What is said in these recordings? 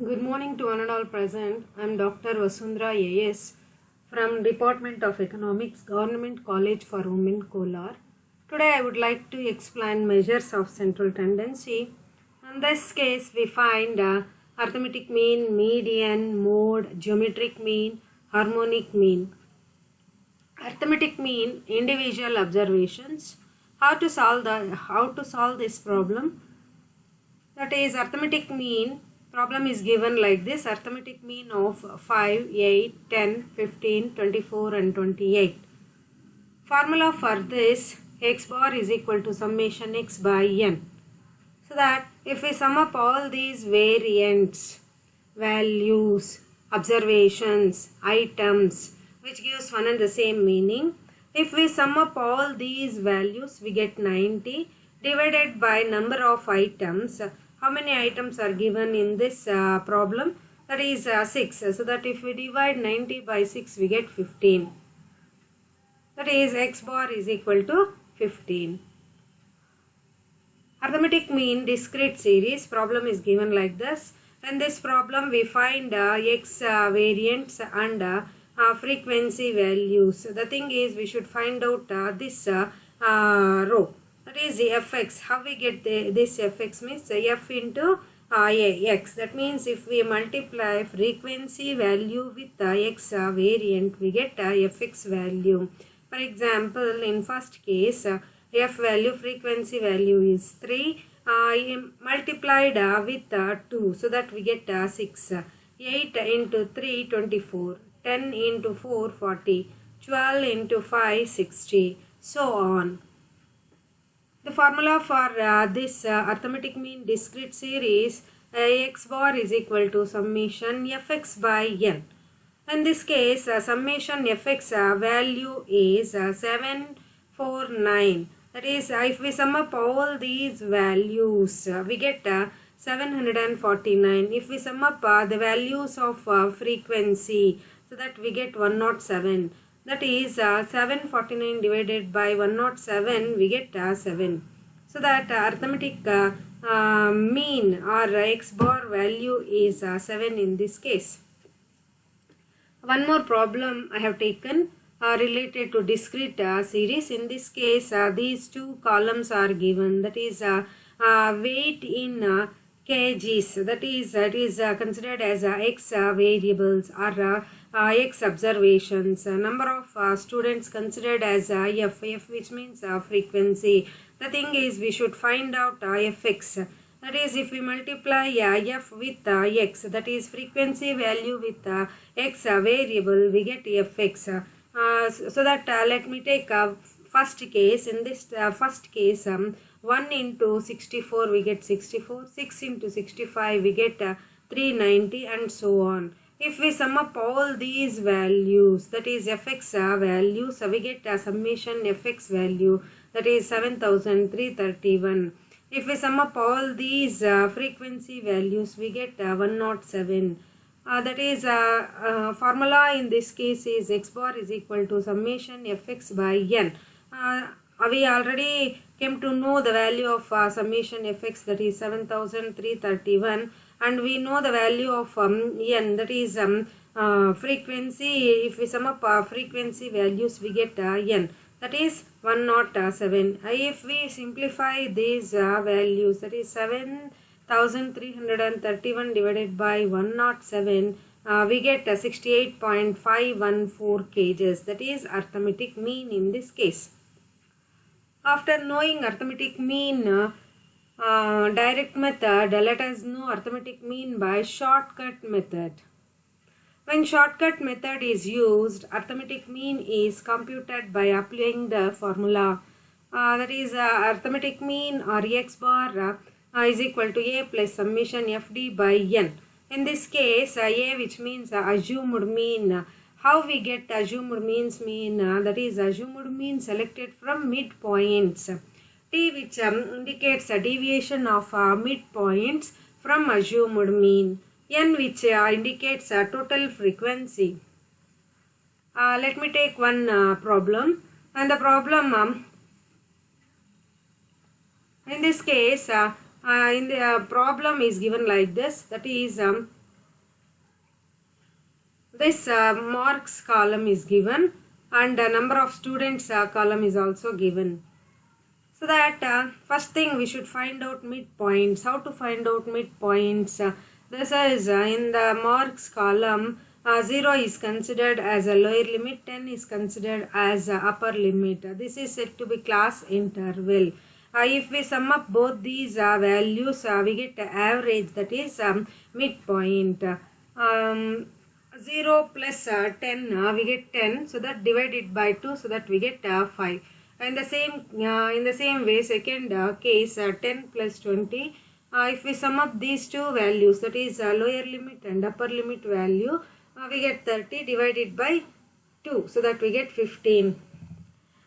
Good morning to one and all present. I am Dr. Vasundhara A.S. from Department of Economics, Government College for Women, Kolar. Today I would like to explain measures of central tendency. In this case, we find arithmetic mean, median, mode, geometric mean, harmonic mean. Arithmetic mean, individual observations. How to solve this problem? That is, arithmetic mean problem is given like this: arithmetic mean of 5, 8, 10, 15, 24 and 28. Formula for this: x bar is equal to summation x by n. So that if we sum up all these variants, values, observations, items, which gives one and the same meaning, if we sum up all these values, we get 90 divided by number of items. How many items are given in this problem? That is 6. So that if we divide 90 by 6, we get 15. That is, x bar is equal to 15. Arithmetic mean discrete series problem is given like this. In this problem, we find x variants and frequency values. The thing is, we should find out this row. That is the fx. How we get this fx means f into x. That means if we multiply frequency value with x variant, we get fx value. For example, in first case, f value, frequency value is 3 multiplied with 2. So that we get 6. 8 into 3, 24. 10 into 4, 40. 12 into 5, 60. So on. The formula for this arithmetic mean discrete series, x bar is equal to summation fx by n. In this case, summation fx value is 749. That is, if we sum up all these values, we get 749. If we sum up the values of frequency, so that we get 107. That is 749 divided by 107, we get 7. So that arithmetic mean or x bar value is 7 in this case. One more problem I have taken related to discrete series. In this case, these two columns are given. That is weight in kgs. That is considered as x variables or x observations. Number of students considered as f, which means frequency. The thing is, we should find out fx. That is, if we multiply f with x, that is frequency value with x variable, we get fx. So that let me take first case. In this first case, 1 into 64 we get 64, 6 into 65 we get 390 and so on. If we sum up all these values, that is fx values, we get summation fx value, that is 7331. If we sum up all these frequency values, we get 107. That is formula in this case is x bar is equal to summation fx by n. We already came to know the value of summation fx, that is 7331, and we know the value of n, that is frequency. If we sum up frequency values, we get n, that is 107. If we simplify these values, that is 7331 divided by 107, we get 68.514 kgs. That is arithmetic mean in this case. After knowing arithmetic mean, direct method, let us know arithmetic mean by shortcut method. When shortcut method is used, arithmetic mean is computed by applying the formula. That is arithmetic mean or x bar is equal to a plus summation fd by n. In this case, a, which means assumed mean. How we get assumed means mean? That is assumed mean selected from midpoints. T, which indicates a deviation of midpoints from assumed mean. N, which indicates total frequency. Let me take one problem. And the problem, in this case, in the problem is given like this, that is this marks column is given, and number of students column is also given. So that first thing we should find out midpoints. How to find out midpoints? This is in the marks column, 0 is considered as a lower limit, 10 is considered as a upper limit. This is said to be class interval. If we sum up both these values, we get the average, that is midpoint. 0 plus 10, we get 10, so that divided by 2, so that we get 5. In the same way, second case, 10 plus 20, if we sum up these two values, that is lower limit and upper limit value, we get 30 divided by 2, so that we get 15.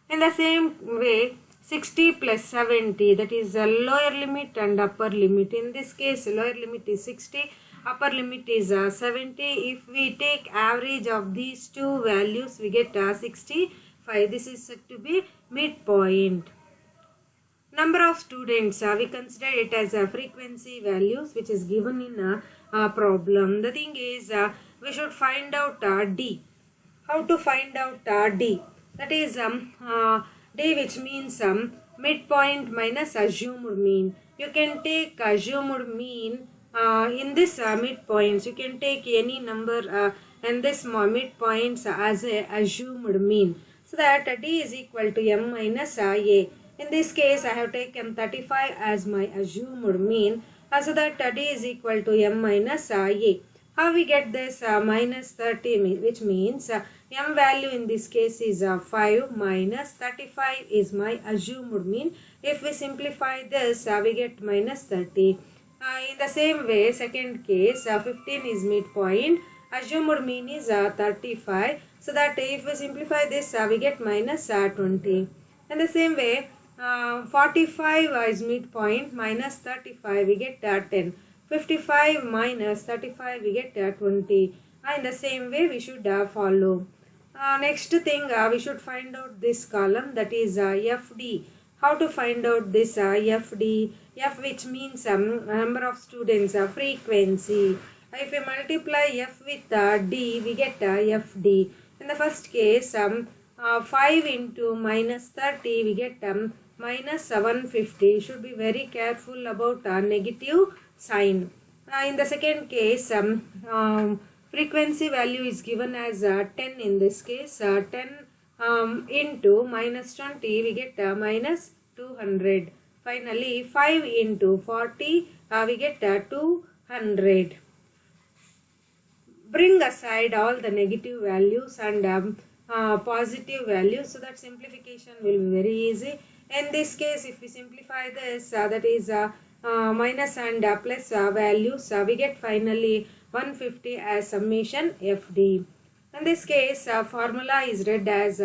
In the same way, 60 plus 70, that is lower limit and upper limit. In this case, lower limit is 60, upper limit is 70. If we take average of these two values, we get 65. This is said to be midpoint. Number of students, we consider it as a frequency values, which is given in a problem. The thing is, we should find out D. How to find out D? That is D, which means midpoint minus assumed mean. You can take assumed mean in this midpoints. You can take any number in this midpoints as a assumed mean. So that D is equal to M minus A. In this case, I have taken 35 as my assumed mean. So that D is equal to M minus A. How we get this minus 30, which means M value in this case is 5 minus 35 is my assumed mean. If we simplify this, we get minus 30. In the same way, second case, 15 is midpoint. Assumed mean is 35. So that if we simplify this, we get minus 20. In the same way, 45 is midpoint, minus 35, we get 10. 55 minus 35, we get 20. In the same way, we should follow. Next thing, we should find out this column, that is FD. How to find out this FD? F, which means number of students, frequency. If we multiply F with D, we get FD. In the first case, 5 into minus 30, we get minus 750. Should be very careful about negative sign. In the second case, frequency value is given as 10 in this case. 10 into minus 20, we get minus 200. Finally, 5 into 40, we get 200. Bring aside all the negative values and positive values, so that simplification will be very easy. In this case, if we simplify this, that is minus and plus values, we get finally 150 as summation FD. In this case, formula is read as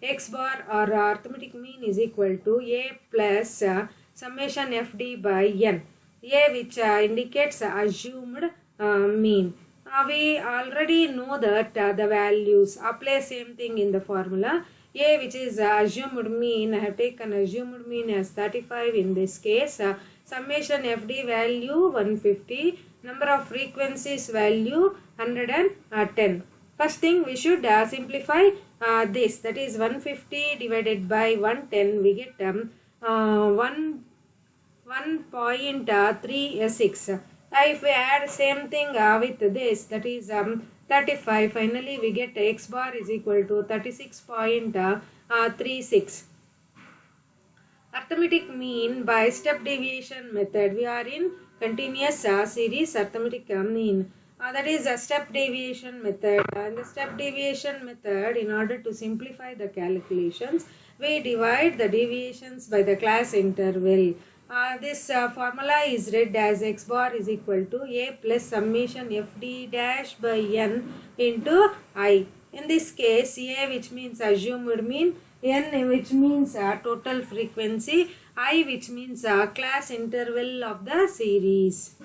x bar or arithmetic mean is equal to A plus summation FD by N. A, which indicates assumed mean. We already know that the values apply same thing in the formula. A, which is assumed mean, I have taken assumed mean as 35 in this case. Summation FD value 150. Number of frequencies value 110. First thing, we should simplify this. That is 150 divided by 110. We get 1.36. If we add same thing with this, that is 35, finally we get x bar is equal to 36.36. Arithmetic mean by step deviation method. We are in continuous series arithmetic mean. That is a step deviation method. In the step deviation method, in order to simplify the calculations, we divide the deviations by the class interval. This formula is read as x bar is equal to A plus summation FD dash by N into I. In this case, A, which means assumed mean, N, which means total frequency, I, which means class interval of the series.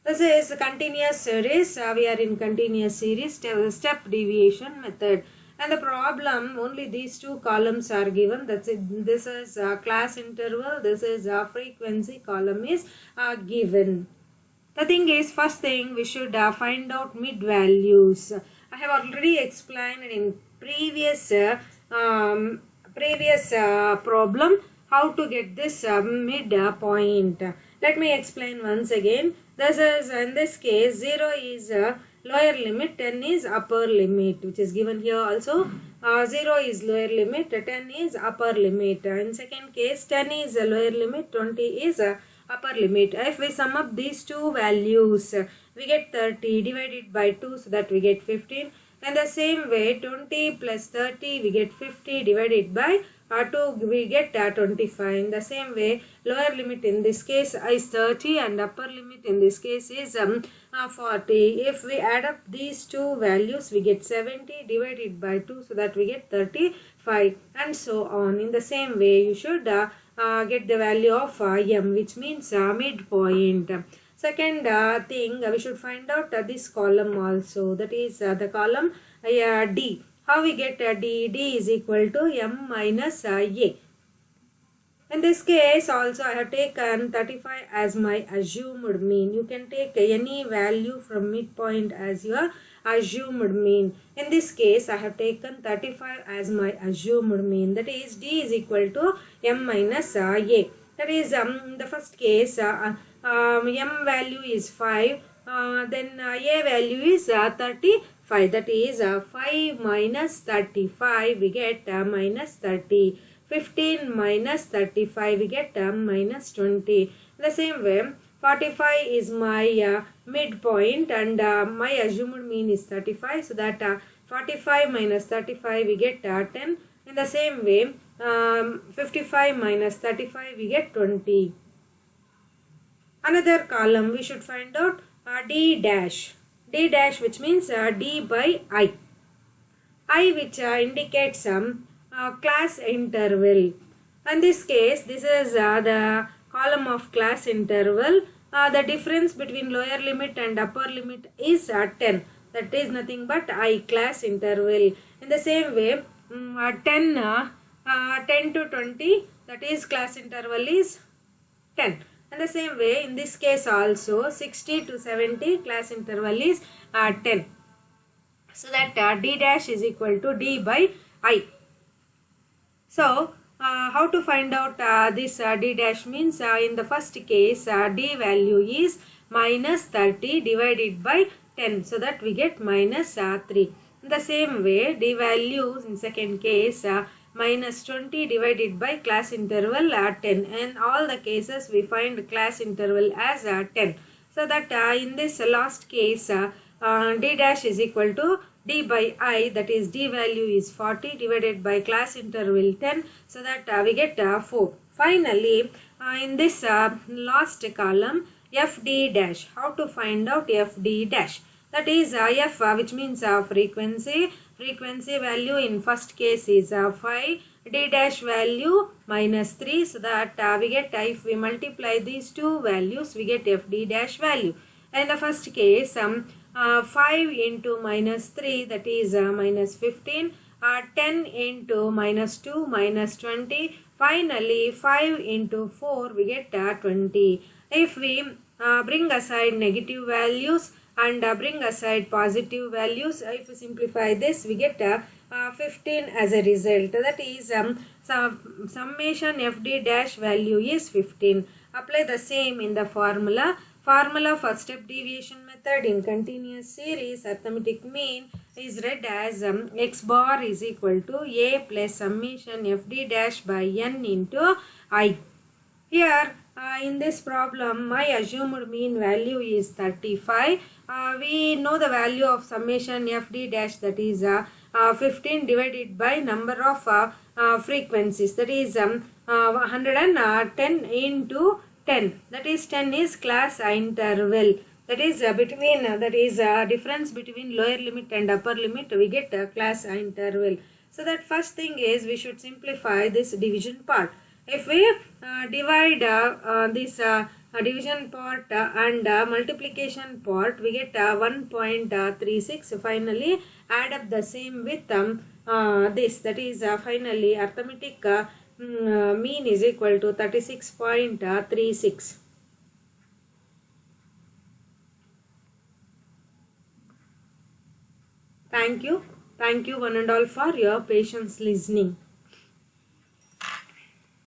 This is a continuous series. We are in continuous series step deviation method. And the problem, only these two columns are given. That's it. This is class interval. This is frequency column is given. The thing is, first thing we should find out mid values. I have already explained in previous problem how to get this mid point. Let me explain once again. This is, in this case, 0 is lower limit, 10 is upper limit, which is given here also. 0 is lower limit, 10 is upper limit. In second case, 10 is a lower limit, 20 is upper limit. If we sum up these two values, we get 30 divided by 2, so that we get 15. And the same way, 20 plus 30, we get 50 divided by 2, we get 25. In the same way, lower limit in this case is 30 and upper limit in this case is 40. If we add up these two values, we get 70 divided by 2, so that we get 35, and so on. In the same way, you should get the value of m, which means midpoint. Second thing, we should find out this column also, that is the column D. How we get D? D is equal to m minus a. In this case also, I have taken 35 as my assumed mean. You can take any value from midpoint as your assumed mean. In this case, I have taken 35 as my assumed mean. That is, D is equal to m minus a. That is, in the first case, m value is 5. Then a value is 35. That is, 5 minus 35, we get minus 30. 15 minus 35, we get minus 20. The same way, 45 is my midpoint, and my assumed mean is 35. So that 45 minus 35, we get 10. In the same way, 55 minus 35, we get 20. Another column, we should find out D dash. D dash, which means D by I. I, which indicates some class interval. In this case, this is the column of class interval. The difference between lower limit and upper limit is 10. That is nothing but I, class interval. In the same way, 10 to 20, that is class interval is 10. And the same way, in this case also, 60 to 70, class interval is 10. So that D dash is equal to D by I. So, how to find out this D dash means, in the first case, D value is minus 30 divided by 10. So that we get minus 3. In the same way, D value in second case, minus 20 divided by class interval 10. In all the cases, we find class interval as 10. So that in this last case, D dash is equal to D by I, that is D value is 40 divided by class interval 10, so that we get 4. Finally, in this last column, FD dash. How to find out FD dash? That is F, which means frequency. Frequency value in first case is 5. D dash value minus 3, so that we get, if we multiply these two values, we get FD dash value. In the first case, 5 into minus 3, that is minus 15. 10 into minus 2, minus 20. Finally, 5 into 4, we get 20. If we bring aside negative values and bring aside positive values, if we simplify this, we get 15 as a result. That is, summation FD dash value is 15. Apply the same in the formula. Formula for step deviation method in continuous series, arithmetic mean is read as x bar is equal to a plus summation FD dash by n into I. Here, in this problem, my assumed mean value is 35. We know the value of summation FD dash, that is 15 divided by number of frequencies, that is 110 into 10. That is 10 is class interval. That is difference between lower limit and upper limit. We get class interval. So that first thing is, we should simplify this division part. If we divide this division part and multiplication part, we get 1.36. Finally, add up the same with this. That is finally arithmetic mean is equal to 36.36. Thank you one and all for your patience listening.